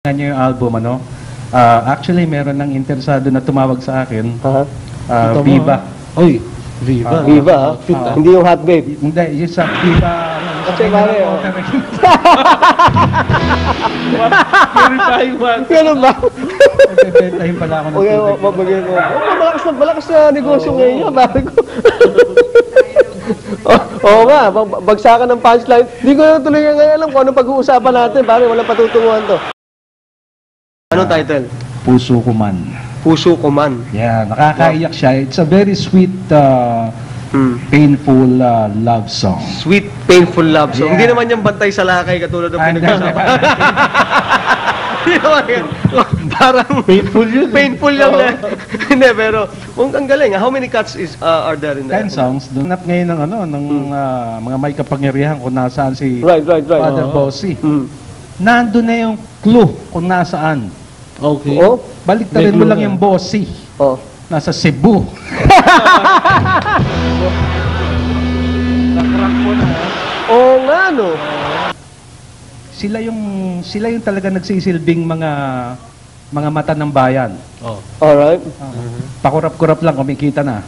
Niyo yung album, ano? Actually, meron ng interesado na tumawag sa akin. Viva. Oy, Viva. Viva, hindi yung hot babe. Hindi, yung sa Viva. Kasi pare, Purify one. Ganun ba? Bebentahin pala ako ng Okay, tubig. mabagay mo. Malakas na negosyo ngayon yan, pare ko. Oo nga, bagsakan ng punchline. Hindi ko na tuloy ngayon alam kung anong pag-uusapan natin, pare, walang patutunguhan to. Anong title? Puso ko man. Puso ko man. Yeah, nakakaiyak siya. It's a very sweet, painful love song. Sweet, painful love song. Yeah. Hindi naman yung bantay sa lakay katulad ng pinag-usapan. Hindi naman yan. Parang Painful yun. painful lang na. Hindi, pero ang galing. How many cuts are there in 10 that? songs. Doon ngayon ng, ng mga may kapangyarihan kung nasaan si Right. Father Bossy. Mm. Nandun na yung clue kung nasaan. Okay. Oh? Baliktarin mo lang yung Bossy. Oh. Nasa Cebu. Nakrank mo na. Oo nga, no? Sila yung talaga nagsisilbing mga mata ng bayan. Oh. Alright. Pakurap-kurap lang, kumikita na.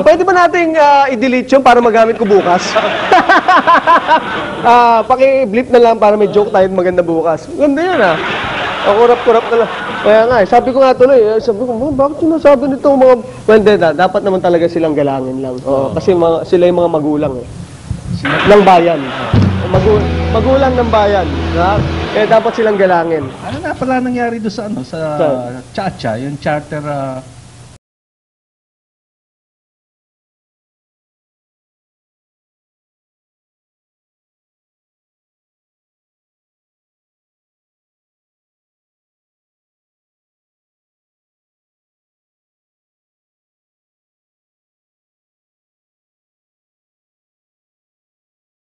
Pwede ba nating i-delete yun para magamit ko bukas? Paki-blip na lang para may joke tayo maganda bukas. Ganda yun kurap-kurap na lang. Kaya nga, sabi ko nga tuloy, bakit sinasabi nito mga... Well, dapat naman talaga silang galangin lang. Kasi sila yung mga magulang ng bayan. Magulang ng bayan. Kaya dapat silang galangin. Ano na pala nangyari doon sa sa Chacha, yung charter